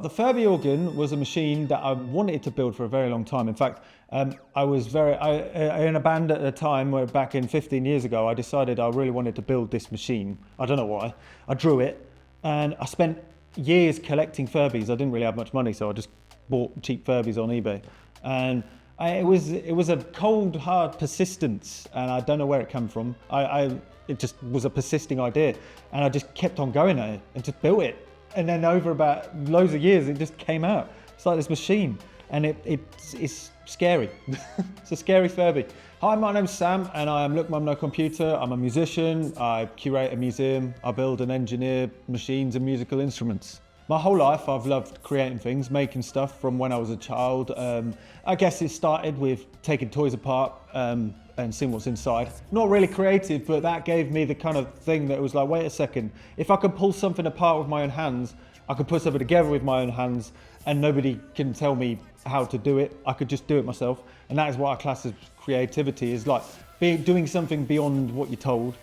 The Furby organ was a machine that I wanted to build for a very long time. In fact, I was in a band at a time where back in 15 years ago, I decided I really wanted to build this machine. I don't know why. I drew it and I spent years collecting Furbies. I didn't really have much money, so I just bought cheap Furbies on eBay. And it was a cold, hard persistence, and I don't know where it came from. It just was a persisting idea, and I just kept on going at it and just built it. And then over about loads of years, it just came out. It's like this machine, and it's scary. It's a scary Furby. Hi, my name's Sam, and I am Look Mum No Computer. I'm a musician, I curate a museum, I build and engineer machines and musical instruments. My whole life, I've loved creating things, making stuff from when I was a child. I guess it started with taking toys apart and seeing what's inside. Not really creative, but that gave me the kind of thing that was like, wait a second, if I could pull something apart with my own hands, I could put something together with my own hands, and nobody can tell me how to do it. I could just do it myself. And that is what I class as creativity, is like doing something beyond what you're told.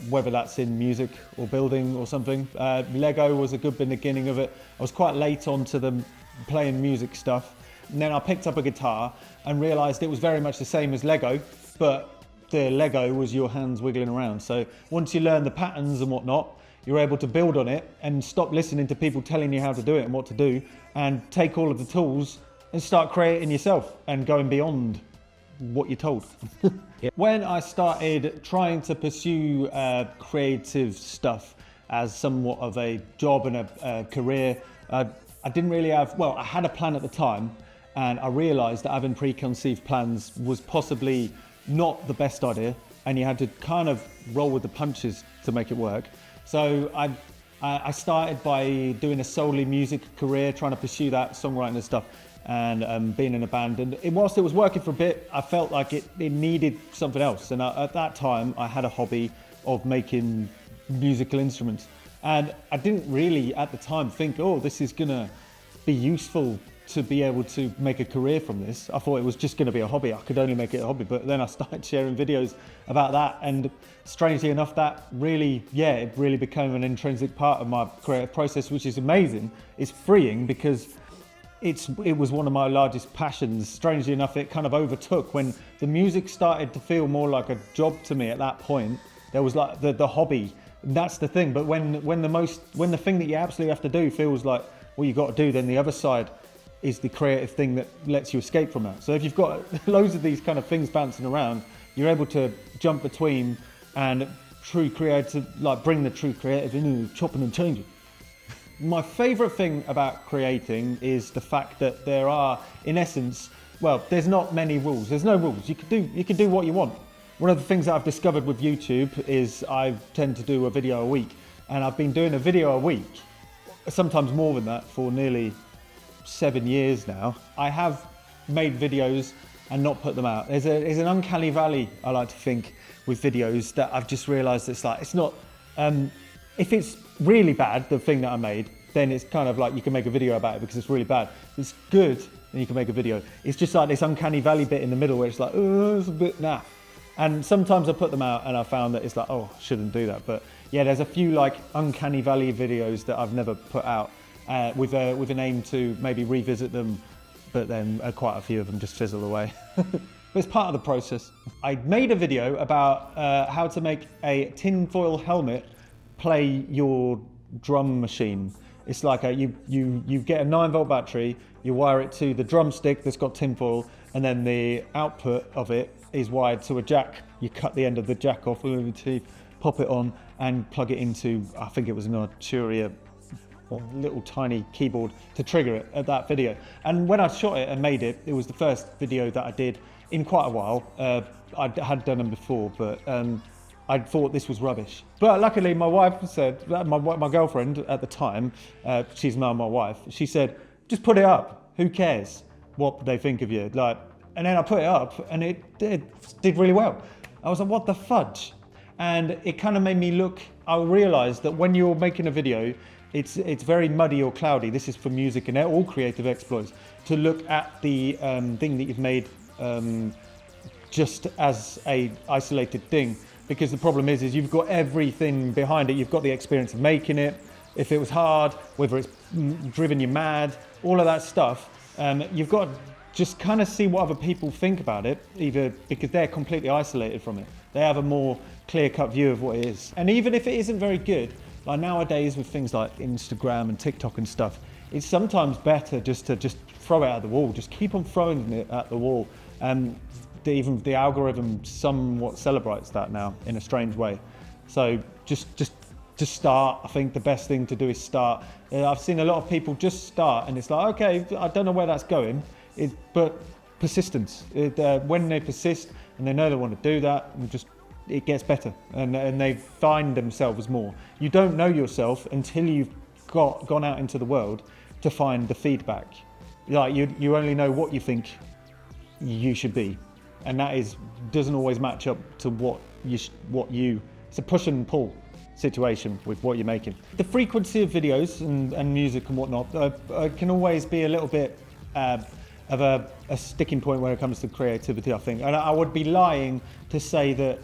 Whether that's in music or building or something. Lego was a good beginning of it. I was quite late onto the playing music stuff. And then I picked up a guitar and realized it was very much the same as Lego, but the Lego was your hands wiggling around. So once you learn the patterns and whatnot, you're able to build on it and stop listening to people telling you how to do it and what to do, and take all of the tools and start creating yourself and going beyond what you're told. Yeah. When I started trying to pursue creative stuff as somewhat of a job and a career, I didn't really have, well, I had a plan at the time, and I realized that having preconceived plans was possibly not the best idea, and you had to kind of roll with the punches to make it work. So I started by doing a solely music career, trying to pursue that, songwriting and stuff, and being in a band. And whilst it was working for a bit, I felt like it needed something else. And at that time, I had a hobby of making musical instruments. And I didn't really, at the time, think, oh, this is gonna be useful to be able to make a career from this. I thought it was just gonna be a hobby. I could only make it a hobby. But then I started sharing videos about that. And strangely enough, that really, it really became an intrinsic part of my creative process, which is amazing. It's freeing because it was one of my largest passions. Strangely enough, it kind of overtook when the music started to feel more like a job to me. At that point, there was like the hobby. That's the thing. But when the thing that you absolutely have to do feels like what you got to do, then the other side is the creative thing that lets you escape from that. So if you've got loads of these kind of things bouncing around, you're able to jump between and bring the true creative into chopping and changing. My favorite thing about creating is the fact that there are, in essence, well, there's not many rules. There's no rules. You can do what you want. One of the things that I've discovered with YouTube is I tend to do a video a week, and I've been doing a video a week, sometimes more than that, for nearly 7 years now. I have made videos and not put them out. There's an uncanny valley, I like to think, with videos that I've just realized it's not, if it's really bad, the thing that I made, then it's kind of like you can make a video about it because it's really bad. If it's good, then you can make a video. It's just like this uncanny valley bit in the middle where it's like, oh, it's a bit naff. And sometimes I put them out and I found that it's like, oh, shouldn't do that. But yeah, there's a few like uncanny valley videos that I've never put out with an aim to maybe revisit them, but then quite a few of them just fizzle away. But it's part of the process. I made a video about how to make a tinfoil helmet play your drum machine. It's like you get a 9-volt battery, you wire it to the drumstick that's got tinfoil, and then the output of it is wired to a jack. You cut the end of the jack off with your teeth, pop it on, and plug it into, I think it was an Arturia or little tiny keyboard to trigger it at that video. And when I shot it and made it, it was the first video that I did in quite a while. I had done them before, but I thought this was rubbish. But luckily my wife said, my girlfriend at the time, she's now my wife, she said, just put it up, who cares what they think of you? And then I put it up and it did really well. I was like, what the fudge? And it kind of made me look, I realized that when you're making a video, it's very muddy or cloudy. This is for music and all creative exploits, to look at the thing that you've made just as a isolated thing. Because the problem is you've got everything behind it. You've got the experience of making it. If it was hard, whether it's driven you mad, all of that stuff. You've got to just kind of see what other people think about it, either because they're completely isolated from it. They have a more clear-cut view of what it is. And even if it isn't very good, like nowadays with things like Instagram and TikTok and stuff, it's sometimes better just to throw it at the wall. Just keep on throwing it at the wall. Even the algorithm somewhat celebrates that now in a strange way. So just start. I think the best thing to do is start. I've seen a lot of people just start and it's like, okay, I don't know where that's going, but persistence. When they persist and they know they want to do that, it gets better and they find themselves more. You don't know yourself until you've gone out into the world to find the feedback. Like you only know what you think you should be, and that doesn't always match up to what you. It's a push and pull situation with what you're making. The frequency of videos and music and whatnot can always be a little bit of a sticking point when it comes to creativity, I think. And I would be lying to say that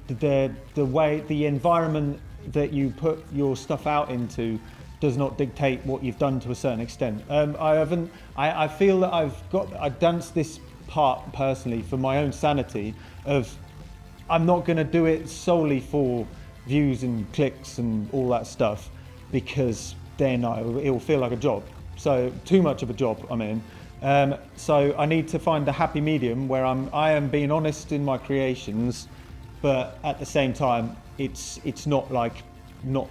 the environment that you put your stuff out into does not dictate what you've done to a certain extent. I feel that I've done this part personally for my own sanity of I'm not going to do it solely for views and clicks and all that stuff, because then it will feel like a job. So too much of a job I'm in. So I need to find the happy medium where I am being honest in my creations, but at the same time it's not like not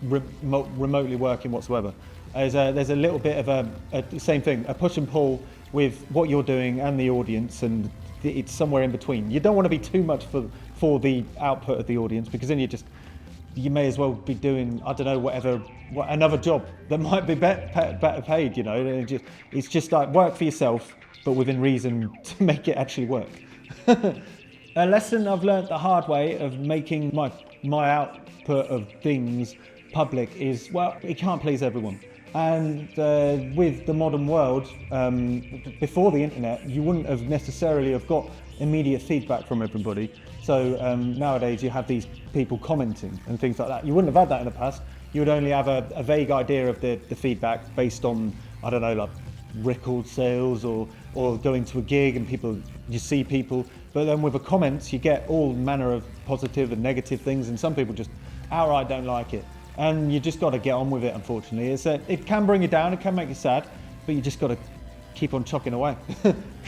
remotely working whatsoever. There's a little bit of a same thing, a push and pull with what you're doing and the audience, and it's somewhere in between. You don't want to be too much for the output of the audience, because then you may as well be doing, I don't know, another job that might be better paid, you know. It's just like work for yourself, but within reason to make it actually work. A lesson I've learned the hard way of making my output of things public is, well, it can't please everyone. And with the modern world, before the internet, you wouldn't have necessarily have got immediate feedback from everybody. So nowadays you have these people commenting and things like that. You wouldn't have had that in the past. You would only have a vague idea of the feedback based on, I don't know, like record sales or going to a gig and you see people. But then with the comments, you get all manner of positive and negative things, and some people just outright don't like it. And you just got to get on with it, unfortunately. It can bring you down, it can make you sad, but you just got to keep on chucking away.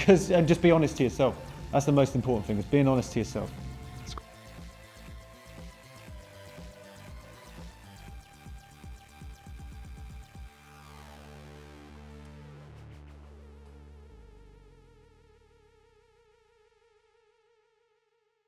And just be honest to yourself. That's the most important thing, is being honest to yourself.